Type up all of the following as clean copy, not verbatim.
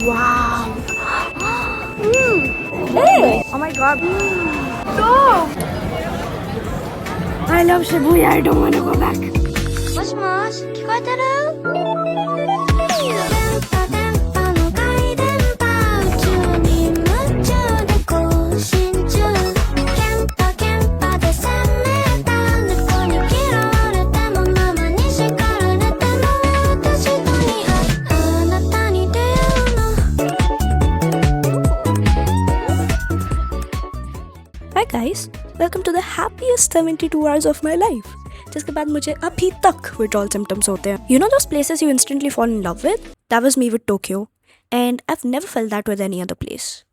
Wow. Hey! Oh my god. No! I love Shibuya. I don't want to go back. もしもし、聞こえてる？電波の回電波、宇宙に夢中で更新中。ケンパで攻めた猫に嫌われてもママに叱られても私とにあなたに出会うの。 Hi guys, welcome to the happiest 72 hours of my life. जिसके बाद मुझे अभी तक withdrawal symptoms होते हैं. You know those places you instantly fall in love with? That was me with Tokyo, and I've never felt that with any other place.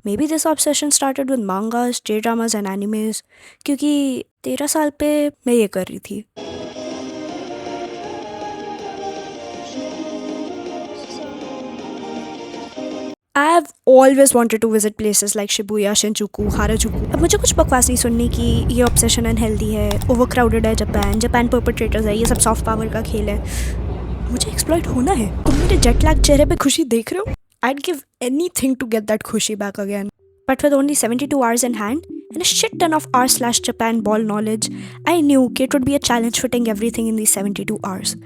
Maybe this obsession started with mangas, J-dramas and animes, क्योंकि 13 साल पे मैं ये कर रही थी. I've always wanted to visit places like Shibuya, Shinjuku, Harajuku. अब मुझे कुछ बकवास नहीं सुननी कि ये ऑब्सेशन अनहेल्दी है, ओवरक्राउडेड है जापान परपेट्रेटर्स है, ये सब सॉफ्ट पावर का खेल है. मुझे एक्सप्लॉइट होना है. तुम मेरे जेट लैग चेहरे पे खुशी देख रहे हो? I'd give anything to get that खुशी back again. But with only 72 hours in hand and a shit ton of r/Japan ball knowledge, I knew it would be a challenge fitting everything in these 72 hours.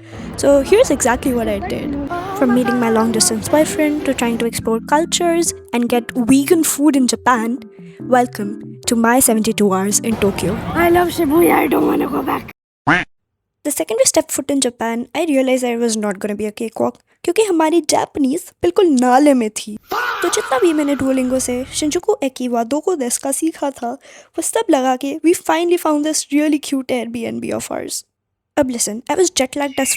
So here's exactly what I did. From meeting my long distance boyfriend to trying to explore cultures and get vegan food in Japan, welcome to my 72 hours in Tokyo. I love Shibuya, I don't want to go back. The second we stepped foot in Japan, I realized that it was not going to be a cakewalk क्योंकि हमारी Japanese बिल्कुल नाले में थी. तो जितना भी मैंने डुओलिंगो से शिंजुकु एकिवा दोको देस का सीखा था वो सब लगा के we finally found this really cute Airbnb of ours. अब listen, I was jet lagged as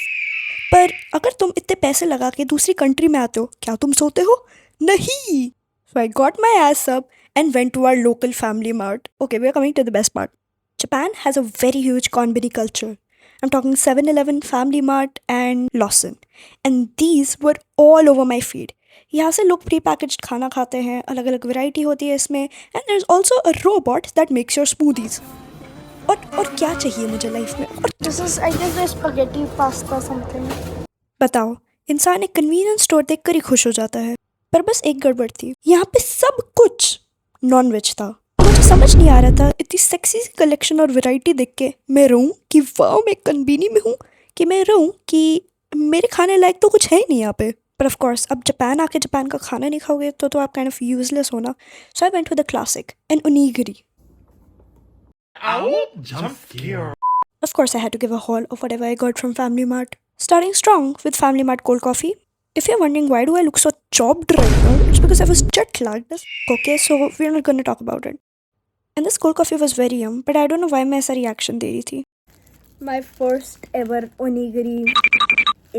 पर अगर तुम इतने पैसे लगा के दूसरी कंट्री में आते हो क्या तुम सोते हो? नहीं. So I got my ass up and went to our local family mart. Okay, we are coming to the best part. Japan has a very huge konbini culture. I'm talking 7-Eleven, Family Mart and Lawson. And these were all over my feed. यहाँ से लोग pre-packaged खाना खाते हैं, अलग अलग variety होती है इसमें. And there's also a robot that makes your smoothies. और क्या चाहिए मुझे लाइफ में? और This is, I guess, the spaghetti pasta something. बताओ, इंसान एक कन्वीनियंस स्टोर देखकर ही खुश हो जाता है. पर बस एक गड़बड़ थी. यहाँ पे सब कुछ नॉन वेज था. मुझे समझ नहीं आ रहा था इतनी सेक्सी कलेक्शन और वैरायटी देख के मैं रहूँ कि वाह मैं कन्वीनी में हूँ कि मैं रहूँ कि मेरे खाने लायक तो कुछ है ही नहीं यहाँ पे. पर ऑफ कोर्स अब जापान आके जापान का खाना नहीं खाओगे तो आप काइंड ऑफ यूजलेस हो ना. So I went with the classic an onigiri. Jump scare. Of course I had to give a haul of whatever I got from Family Mart. Starting strong with Family Mart cold coffee. If you're wondering why do I look so chopped right now, it's because I was jet lagged. Okay, so we're not going to talk about it. And this cold coffee was very yum, but I don't know why मैं ऐसा reaction दे रही थी. My first ever onigiri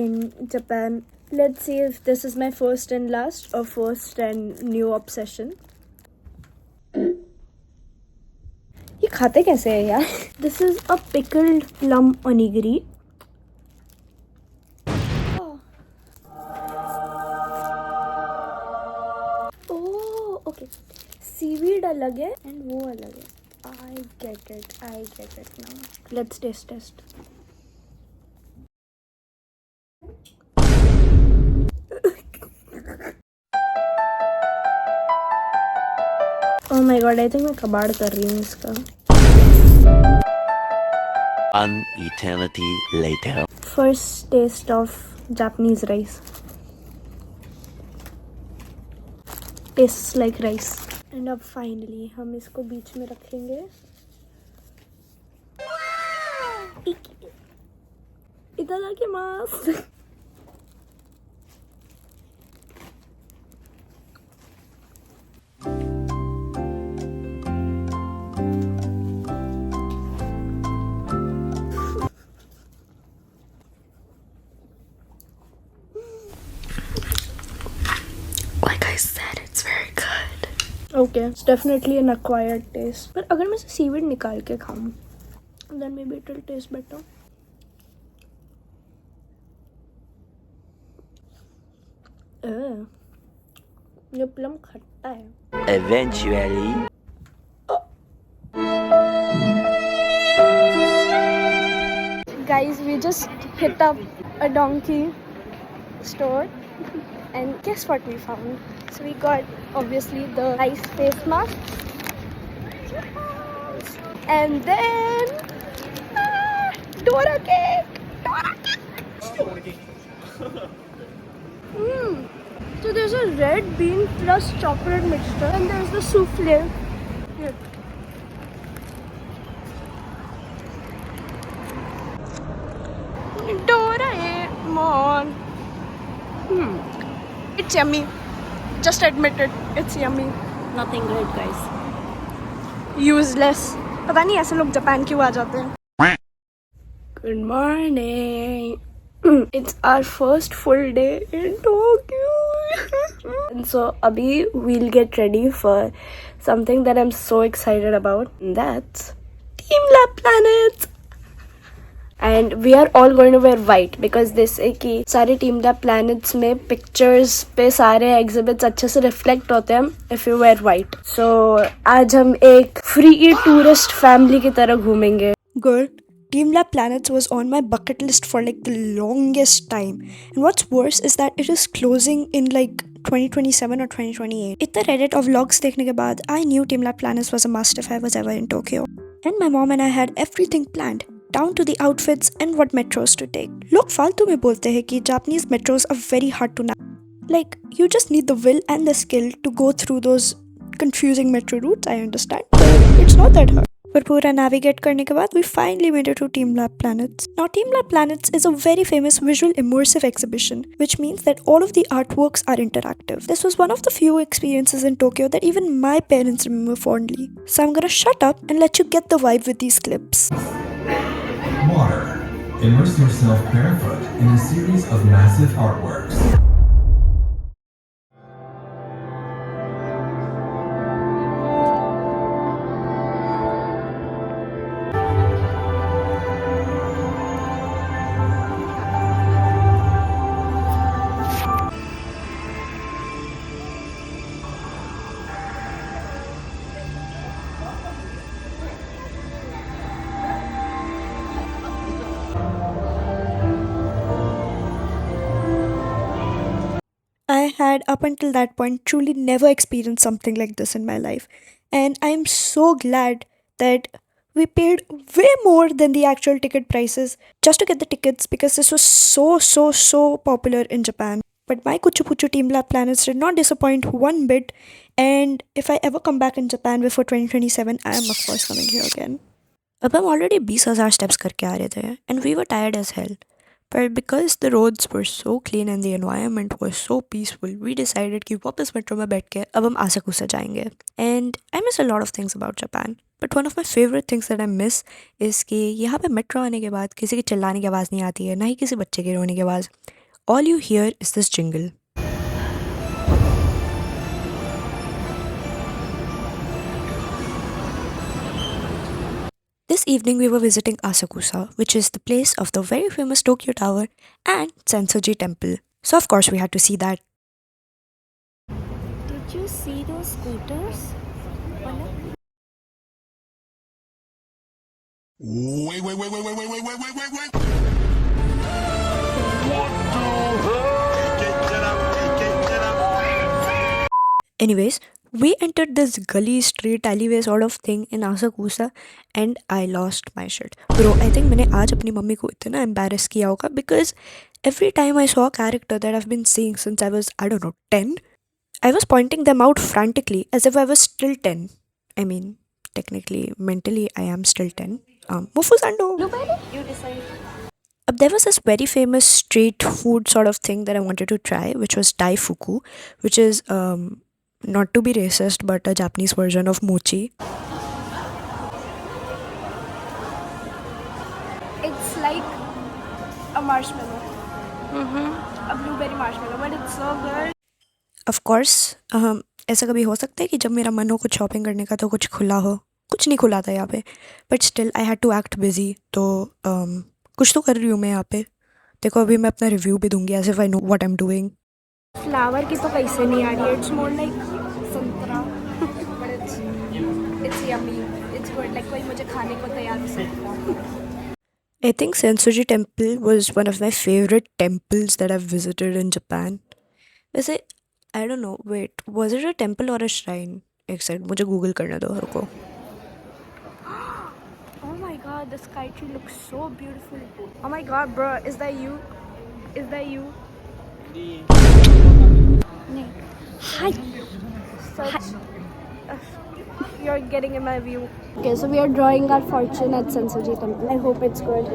in Japan. Let's see if this is my first and last or first and new obsession. ये खाते कैसे हैं यार? This is a pickled plum onigiri. Oh, okay. Seaweed अलग है and वो अलग है. I get it now. Let's test. Oh my god, I think मैं कबाड़ कर रही हूँ इसका. An eternity later. First taste of Japanese rice. Tastes like rice. And अब finally हम इसको बीच में रखेंगे. Itadakimasu. Like I said, it's very good. Okay, it's definitely an acquired taste. पर अगर मैं इसे seaweed निकाल के खाऊं, then maybe it will taste better. ये प्लम खट्टा है. Eventually. Guys, we just hit up a donkey store And guess what we found? So we got obviously the ice face mask. And then Dora cake. Dora cake. So there's a red bean plus chocolate mixture, and there's the souffle. Here. Doraemon. It's yummy. Just admit it. It's yummy. Nothing good, guys. Useless. पता नहीं ऐसे लोग Japan क्यों आ जाते हैं. Good morning. It's our first full day in Tokyo. And so abhi we'll get ready for something that I'm so excited about. And that's Team Lab Planets. And we are all going to wear white because this है कि सारे Team Lab Planets में pictures पे सारे exhibits अच्छे से reflect होते हैं if you wear white. So आज हम एक free tourist family की तरह घूमेंगे. Girl, Team Lab Planets was on my bucket list for like the longest time. And what's worse is that it is closing in like 2027 or 2028. इतने Reddit और vlogs देखने के बाद, I knew Team Lab Planets was a must if I was ever in Tokyo. And my mom and I had everything planned, down to the outfits and what metros to take. लोग फालतू में बोलते हैं कि Japanese metros are very hard to navigate. Like, you just need the will and the skill to go through those confusing metro routes, I understand. But it's not that hard. पर पूरा navigate करने के बाद, we finally made it to Team Lab Planets. Now, Team Lab Planets is a very famous visual immersive exhibition, which means that all of the artworks are interactive. This was one of the few experiences in Tokyo that even my parents remember fondly. So I'm gonna shut up and let you get the vibe with these clips. Water. Immerse yourself barefoot in a series of massive artworks. I had, up until that point, truly never experienced something like this in my life. And I'm so glad that we paid way more than the actual ticket prices just to get the tickets because this was so popular in Japan. But my Kuchu Puchu Team Lab Planets did not disappoint one bit. And if I ever come back in Japan before 2027, I am of course coming here again. अब हम already 20,000 steps करके आ रहे थे and we were tired as hell. But because the roads were so clean and the environment was so peaceful, we decided कि वापस metro में बैठ के अब हम आसाकुसा जाएंगे. And I miss a lot of things about Japan. But one of my favorite things that I miss is कि यहाँ पे metro आने के बाद किसी के चिल्लाने की आवाज़ नहीं आती है, ना ही किसी बच्चे के रोने की आवाज़. All you hear is this jingle. This evening we were visiting Asakusa, which is the place of the very famous Tokyo Tower and Sensoji Temple. So of course we had to see that. Did you see those scooters? Wait. Anyways, we entered this gully, street, alleyway sort of thing in Asakusa and I lost my shit. Bro, I think मैंने आज अपनी mummy को इतना embarrass किया होगा because every time I saw a character that I've been seeing since I was, I don't know, 10, I was pointing them out frantically as if I was still 10. I mean, technically, mentally, I am still 10. Mufusando! You decide. There was this very famous street food sort of thing that I wanted to try, which was Daifuku, which is not to be racist, but a Japanese version of mochi. It's like a marshmallow. A blueberry marshmallow, but it's so good. Of course, ऐसा कभी हो सकता है कि जब मेरा मन हो कुछ शॉपिंग करने का तो कुछ खुला हो. कुछ नहीं खुला था यहाँ पे. But still, I had to act busy. तो कुछ तो कर रही हूँ मैं यहाँ पे. देखो अभी मैं अपना रिव्यू भी दूंगी as if I know what I'm doing. Flower की तो कैसे नहीं आ रही है. It's more like संतरा. But it's yummy. It's good. Like कोई मुझे खाने को तैयार हो सकता. I think Sensoji Temple was one of my favorite temples that I've visited in Japan. वैसे I don't know, wait, was it a temple or a shrine? एक second, मुझे गूगल करने दो हर को. Oh my god, the sky tree looks so beautiful. Oh my god, bro, is that you? Is that you? Hi. Such. You're getting in my view. Okay, so we are drawing our fortune at Sensoji Temple. I hope it's good.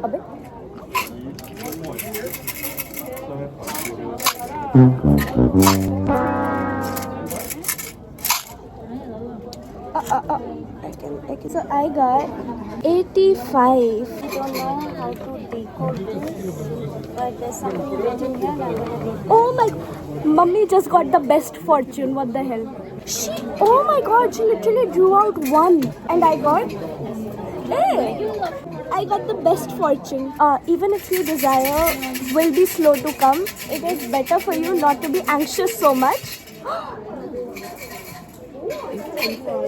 अबे So I got 85. I don't know how to decode this, but there's something written here. And I'm gonna read. Oh my! Mummy just got the best fortune. What the hell? Oh my god! She literally drew out one, and I got. Hey! I got the best fortune. Even if your desire will be slow to come, it is better for you not to be anxious so much.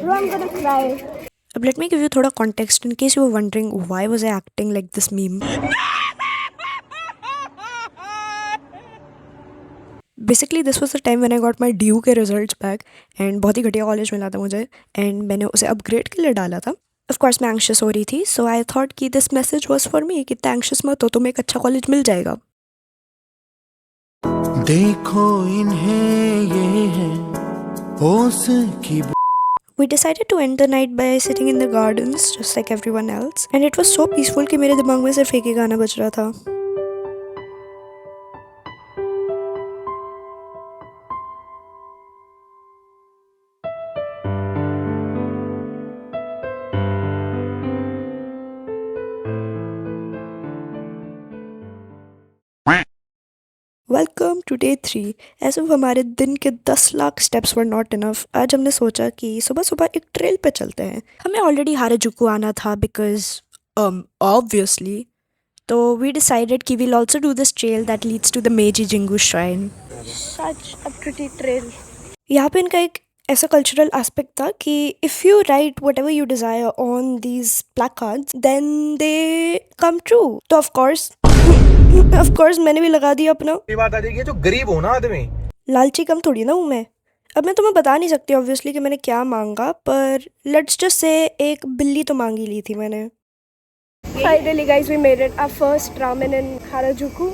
Bro, I'm gonna cry. अब let me give you थोड़ा context in case you were wondering why was I acting like this meme. Basically this was the time when I got my DU के results back and बहुत ही घटिया college मिला था मुझे and मैंने उसे upgrade के लिए डाला था. Of course मैं anxious हो रही थी, so I thought कि this message was for me कि इतना anxious मत हो, तुम्हें एक अच्छा कॉलेज मिल जाएगा. देखो इन्हें ये है होश की. We decided to end the night by sitting in the gardens just like everyone else and it was so peaceful कि मेरे दिमाग में सिर्फ एक ही गाना बज रहा था. Welcome to day 3. ऐसे हमारे दिन के 10 lakh steps were not enough. आज हमने सोचा कि सुबह सुबह एक ट्रेल पे चलते हैं. हमें ऑलरेडी हाराजुकू आना था बिकॉज ऑब्वियसली. तो वी डिसाइडेड कि we'll also do this trail that leads to the Meiji Jingu shrine. Such a pretty trail. यहाँ पे इनका एक ऐसा कल्चरल एस्पेक्ट था कि if you write whatever you desire on these placards then they come true. तो of course मैंने भी लगा दिया अपना. ये बात आ जाएगी जो गरीब हो ना आदमी, लालची कम थोड़ी ना हूँ मैं. अब मैं तुम्हें बता नहीं सकती ऑब्वियसली कि मैंने क्या मांगा, पर लेट्स जस्ट से एक बिल्ली तो मांगी ली थी मैंने. Finally, guys, we made it. Our first ramen in Harajuku.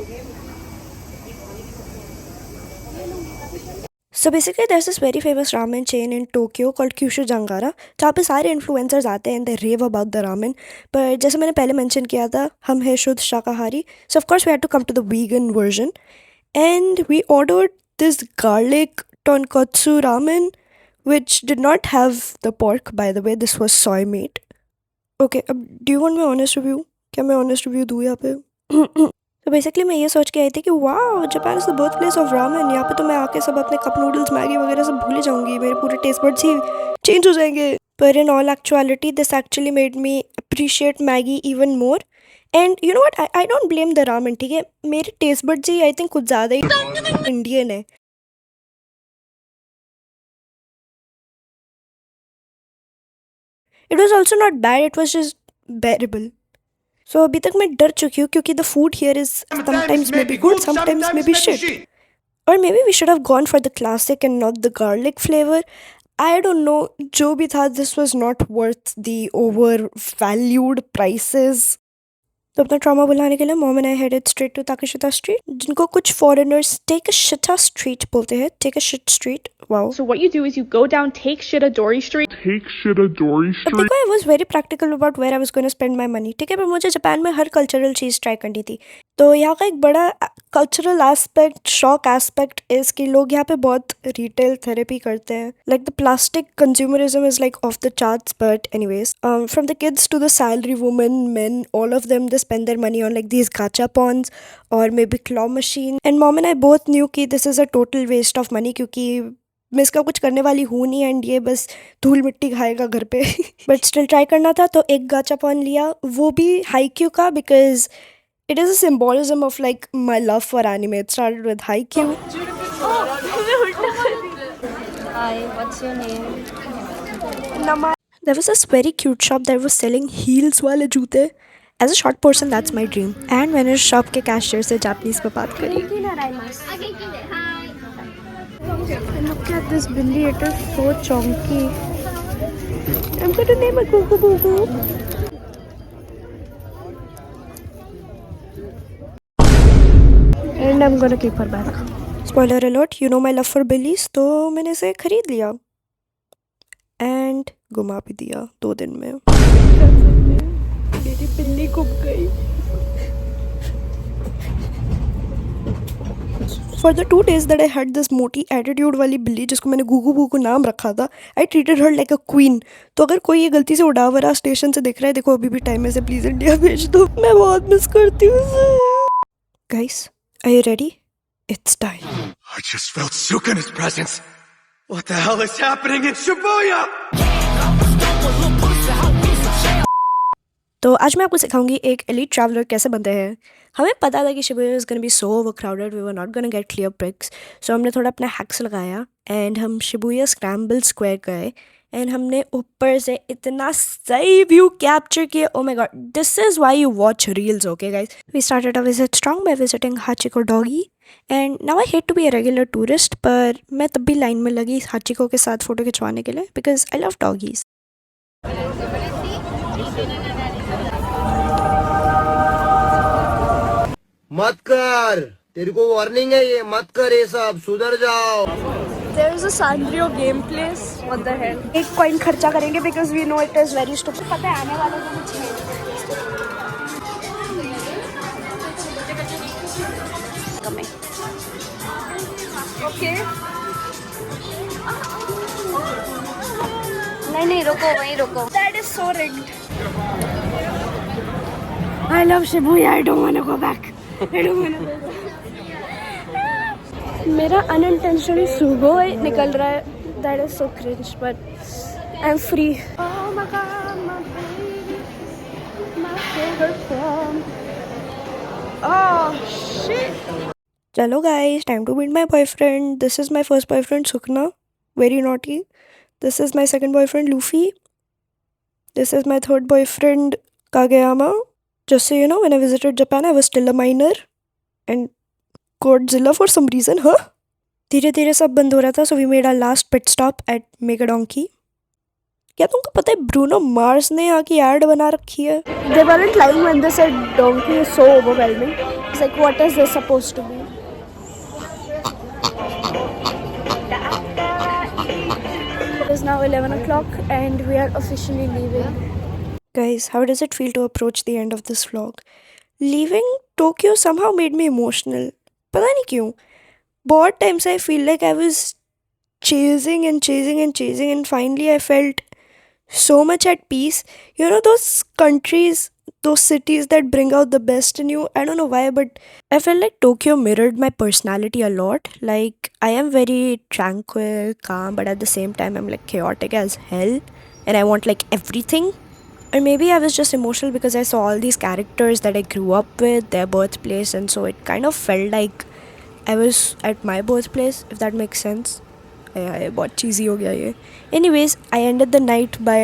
So basically there's this very famous ramen chain in Tokyo called Kyushu Jangara, जहाँ पे सारे इन्फ्लुएंसर्स आते हैं and they rave about the ramen. पर जैसे मैंने पहले मेंशन किया था, हम हैं शुद्ध शाकाहारी, so of course we had to come to the vegan version and we ordered this garlic tonkotsu ramen which did not have the pork, by the way. This was soy meat. Okay, अब do you want my honest review? क्या मैं honest review दूँ यहाँ पे? तो basically मैं ये सोच के आई थी कि वाह, Japan is the birth place of ramen. यहाँ पे तो मैं आके सब अपने कप नूडल्स मैगी वगैरह सब भूल जाऊंगी, मेरे पूरे टेस्ट बड्स ही चेंज हो जाएंगे. पर in all actuality this actually made me appreciate Maggi even more. And you know what, I don't blame the ramen, ठीक है. मेरे taste buds he I think कुछ ज़्यादा ही इंडियन है. It was also not bad, it was just bearable. So अभी तक मैं डर चुकी हूँ क्योंकि the food here is sometimes maybe good, sometimes maybe shit. Or maybe we should have gone for the classic and not the garlic flavor. I don't know, जो भी था, this was not worth the overvalued prices. तो अपना trauma बुलाने के लिए mom and I headed straight to Takeshita street, जिनको कुछ foreigners take a shita street बोलते हैं. Take a shit street. Wow. So what you do is you go down Take Shitadori Street. अब देखो, I was very practical about where I was going to spend my money, ठीक है. पर मुझे Japan में हर cultural चीज़ try करनी थी. तो यहाँ का एक बड़ा cultural aspect, shock aspect is कि लोग यहाँ पे बहुत रिटेल थेरेपी करते हैं. Like the plastic consumerism is like off the charts. But anyways, from the kids to the salary women, men, all of them, they spend their money on like these gachapons or maybe claw machine. And mom and I both knew कि this is a total waste of money क्योंकि मैं इसका कुछ करने वाली हूँ नहीं and ये बस धूल मिट्टी खाएगा घर पे. बट स्टिल ट्राई करना था, तो एक गाचापॉन लिया, वो भी हाईक्यू का, because it is a symbolism of like my love for anime. It started with Haikyu. Hi, what's your name? There was this very cute shop that was selling heels वाले जूते as a short person that's my dream. And मैंने shop के cashier से Japanese में बात करी. Look at this Billy, it is so chonky. I'm going to name it Gugu Bugu. And I'm going to keep her back. Spoiler alert, you know my love for Belize. तो मैंने इसे खरीद लिया and घुमा भी दिया 2 दिन में. मेरी बिल्ली गुम गई. For the 2 days that I had this मोटी एटीट्यूड वाली बिल्ली जिसको मैंने गुगू बुगू नाम रखा था, आई treated her like a queen. तो अगर कोई ये गलती से उड़ावरा स्टेशन से दिख रहा है, देखो अभी भी टाइम है से प्लीज इंडिया भेज दो. मैं बहुत मिस करती हूँ उसे. Guys, are you ready? It's time. I just felt Sukuna's presence. What the hell is happening in Shibuya? तो आज मैं आपको सिखाऊंगी एक एलीट ट्रैवलर कैसे बनते हैं. हमें पता था कि Shibuya is gonna be so overcrowded, we were not gonna get clear pics. So हमने थोड़ा अपना हैक्स लगाया एंड हम शिबुया स्क्रैम्बल स्क्वायर गए एंड हमने ऊपर से इतना सही व्यू कैप्चर किया. Oh my God, this is why you watch reels. Okay guys, we started a visit strong by visiting Hachiko doggy. And now I hate to be a regular tourist, पर मैं तब भी line में लगी हाचिको के साथ photo खिंचवाने के लिए बिकॉज आई लव डॉगीज़. मत कर, तेरे को वार्निंग है, ये मत कर, ये सब सुधर जाओ. There is a Sanrio game place. What the hell? 1 coin खर्चा करेंगे because we know it is very stupid. पता है आने वाले दिन कुछ नहीं. Okay. नहीं रुको, वहीं रुको. That is so rigged. I love Shibuya. I don't want to go back. I don't want to go back. मेरा unintentionally सुगो निकल रहा है. That is so cringe, but I'm free. Oh my god, my baby, my favorite prom. Oh shit. चलो guys, time to meet my boyfriend. This is my first boyfriend Sukhna, very naughty. This is my second boyfriend Luffy. This is my third boyfriend Kageyama. Just so you know, when I visited Japan, I was still a minor and Godzilla for some reason, huh? धीरे धीरे सब बंद हो रहा था, so we made our last pit stop at Megadonkey. क्या तुमको पता है ब्रूनो मार्स ने यहाँ की एड बना रखी है? They weren't lying when they said donkey is so overwhelming. It's like, what is this supposed to be? It is now 11 o'clock and we are officially leaving. Guys, how does it feel to approach the end of this vlog? Leaving Tokyo somehow made me emotional. पता नहीं क्यों. बहुत time से I feel like I was chasing and finally I felt so much at peace. You know those countries, those cities that bring out the best in you. I don't know why, but I felt like Tokyo mirrored my personality a lot. Like I am very tranquil, calm, but at the same time I'm like chaotic as hell and I want like everything. Or maybe I was just emotional because I saw all these characters that I grew up with, their birthplace, and so it kind of felt like I was at my birthplace, if that makes sense. Yeah, बहुत cheesy हो गया ये. Anyways, I ended the night by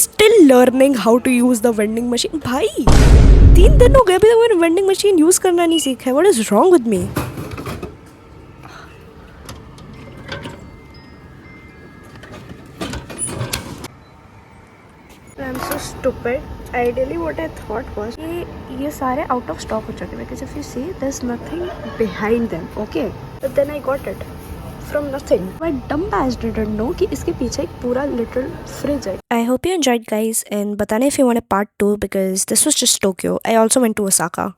still learning how to use the vending machine. भाई 3 दिन हो गए अभी तक मैंने vending machine use करना नहीं सीखा है. What is wrong with me? I'm so stupid. Ideally what I thought was कि ये सारे out of stock हो चुके हैं because if you see there's nothing behind them. Okay, but then I got it from nothing. My dumb ass didn't know कि इसके पीछे एक पूरा literal fridge है. I hope you enjoyed guys and बताना if you want a part 2 because this was just Tokyo. I also went to Osaka.